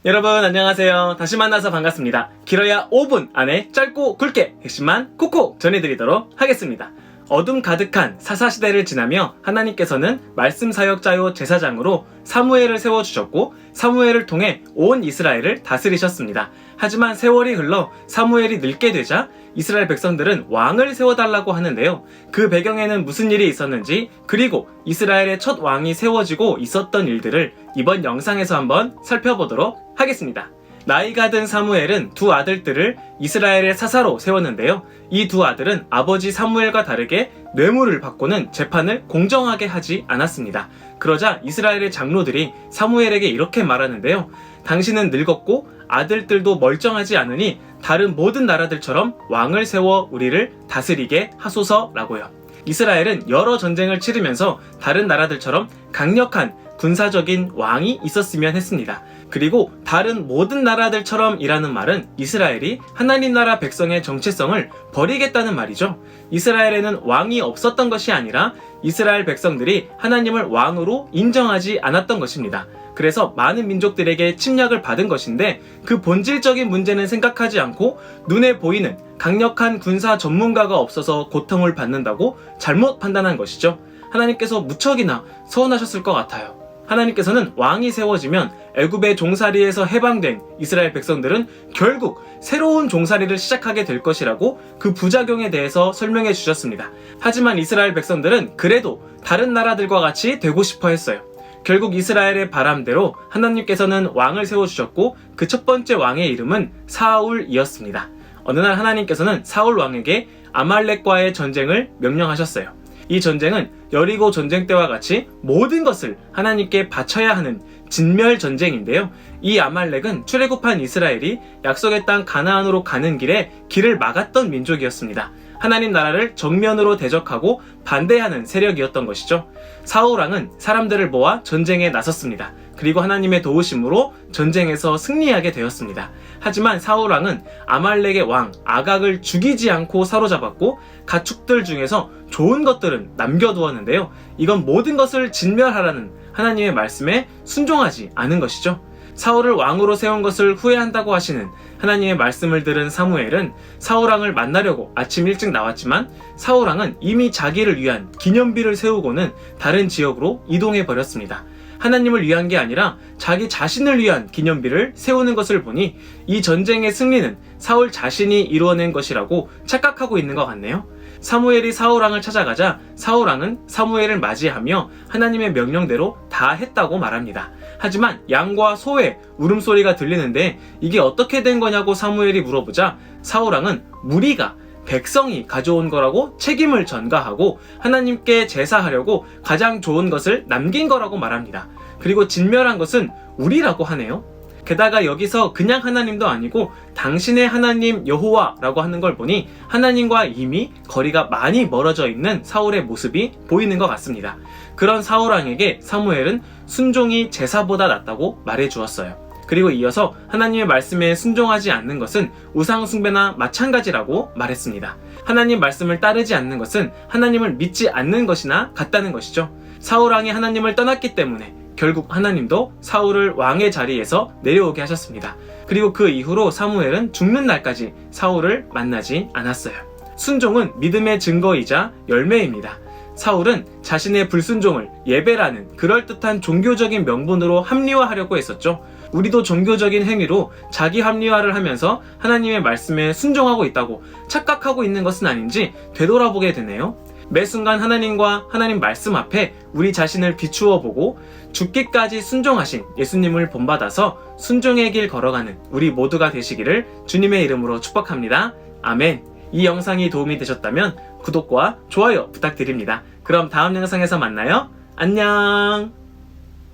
여러분 안녕하세요. 다시 만나서 반갑습니다. 길어야 5분 안에 짧고 굵게 핵심만 콕콕 전해드리도록 하겠습니다. 어둠 가득한 사사시대를 지나며 하나님께서는 말씀 사역자요 제사장으로 사무엘을 세워주셨고 사무엘을 통해 온 이스라엘을 다스리셨습니다. 하지만 세월이 흘러 사무엘이 늙게 되자 이스라엘 백성들은 왕을 세워달라고 하는데요. 그 배경에는 무슨 일이 있었는지, 그리고 이스라엘의 첫 왕이 세워지고 있었던 일들을 이번 영상에서 한번 살펴보도록 하겠습니다. 나이가 든 사무엘은 두 아들들을 이스라엘의 사사로 세웠는데요. 이 두 아들은 아버지 사무엘과 다르게 뇌물을 받고는 재판을 공정하게 하지 않았습니다. 그러자 이스라엘의 장로들이 사무엘에게 이렇게 말하는데요. 당신은 늙었고 아들들도 멀쩡하지 않으니 다른 모든 나라들처럼 왕을 세워 우리를 다스리게 하소서라고요. 이스라엘은 여러 전쟁을 치르면서 다른 나라들처럼 강력한 군사적인 왕이 있었으면 했습니다. 그리고 다른 모든 나라들처럼 이라는 말은 이스라엘이 하나님 나라 백성의 정체성을 버리겠다는 말이죠. 이스라엘에는 왕이 없었던 것이 아니라 이스라엘 백성들이 하나님을 왕으로 인정하지 않았던 것입니다. 그래서 많은 민족들에게 침략을 받은 것인데, 그 본질적인 문제는 생각하지 않고 눈에 보이는 강력한 군사 전문가가 없어서 고통을 받는다고 잘못 판단한 것이죠. 하나님께서 무척이나 서운하셨을 것 같아요. 하나님께서는 왕이 세워지면 애굽의 종살이에서 해방된 이스라엘 백성들은 결국 새로운 종살이를 시작하게 될 것이라고 그 부작용에 대해서 설명해 주셨습니다. 하지만 이스라엘 백성들은 그래도 다른 나라들과 같이 되고 싶어 했어요. 결국 이스라엘의 바람대로 하나님께서는 왕을 세워주셨고 그 첫 번째 왕의 이름은 사울이었습니다. 어느 날 하나님께서는 사울 왕에게 아말렉과의 전쟁을 명령하셨어요. 이 전쟁은 여리고 전쟁 때와 같이 모든 것을 하나님께 바쳐야 하는 진멸 전쟁인데요. 이 아말렉은 출애굽한 이스라엘이 약속의 땅 가나안으로 가는 길에 길을 막았던 민족이었습니다. 하나님 나라를 정면으로 대적하고 반대하는 세력이었던 것이죠. 사울 왕은 사람들을 모아 전쟁에 나섰습니다. 그리고 하나님의 도우심으로 전쟁에서 승리하게 되었습니다. 하지만 사울 왕은 아말렉의 왕 아각을 죽이지 않고 사로잡았고 가축들 중에서 좋은 것들은 남겨두었는데요. 이건 모든 것을 진멸하라는 하나님의 말씀에 순종하지 않은 것이죠. 사울을 왕으로 세운 것을 후회한다고 하시는 하나님의 말씀을 들은 사무엘은 사울 왕을 만나려고 아침 일찍 나왔지만 사울 왕은 이미 자기를 위한 기념비를 세우고는 다른 지역으로 이동해 버렸습니다. 하나님을 위한 게 아니라 자기 자신을 위한 기념비를 세우는 것을 보니 이 전쟁의 승리는 사울 자신이 이루어낸 것이라고 착각하고 있는 것 같네요. 사무엘이 사울 왕을 찾아가자 사울 왕은 사무엘을 맞이하며 하나님의 명령대로 다 했다고 말합니다. 하지만 양과 소의 울음소리가 들리는데 이게 어떻게 된 거냐고 사무엘이 물어보자 사울 왕은 무리가 백성이 가져온 거라고 책임을 전가하고 하나님께 제사하려고 가장 좋은 것을 남긴 거라고 말합니다. 그리고 진멸한 것은 우리라고 하네요. 게다가 여기서 그냥 하나님도 아니고 당신의 하나님 여호와라고 하는 걸 보니 하나님과 이미 거리가 많이 멀어져 있는 사울의 모습이 보이는 것 같습니다. 그런 사울 왕에게 사무엘은 순종이 제사보다 낫다고 말해 주었어요. 그리고 이어서 하나님의 말씀에 순종하지 않는 것은 우상 숭배나 마찬가지라고 말했습니다. 하나님 말씀을 따르지 않는 것은 하나님을 믿지 않는 것이나 같다는 것이죠. 사울 왕이 하나님을 떠났기 때문에 결국 하나님도 사울을 왕의 자리에서 내려오게 하셨습니다. 그리고 그 이후로 사무엘은 죽는 날까지 사울을 만나지 않았어요. 순종은 믿음의 증거이자 열매입니다. 사울은 자신의 불순종을 예배라는 그럴듯한 종교적인 명분으로 합리화하려고 했었죠. 우리도 종교적인 행위로 자기 합리화를 하면서 하나님의 말씀에 순종하고 있다고 착각하고 있는 것은 아닌지 되돌아보게 되네요. 매 순간 하나님과 하나님 말씀 앞에 우리 자신을 비추어 보고 죽기까지 순종하신 예수님을 본받아서 순종의 길 걸어가는 우리 모두가 되시기를 주님의 이름으로 축복합니다. 아멘. 이 영상이 도움이 되셨다면 구독과 좋아요 부탁드립니다. 그럼 다음 영상에서 만나요. 안녕.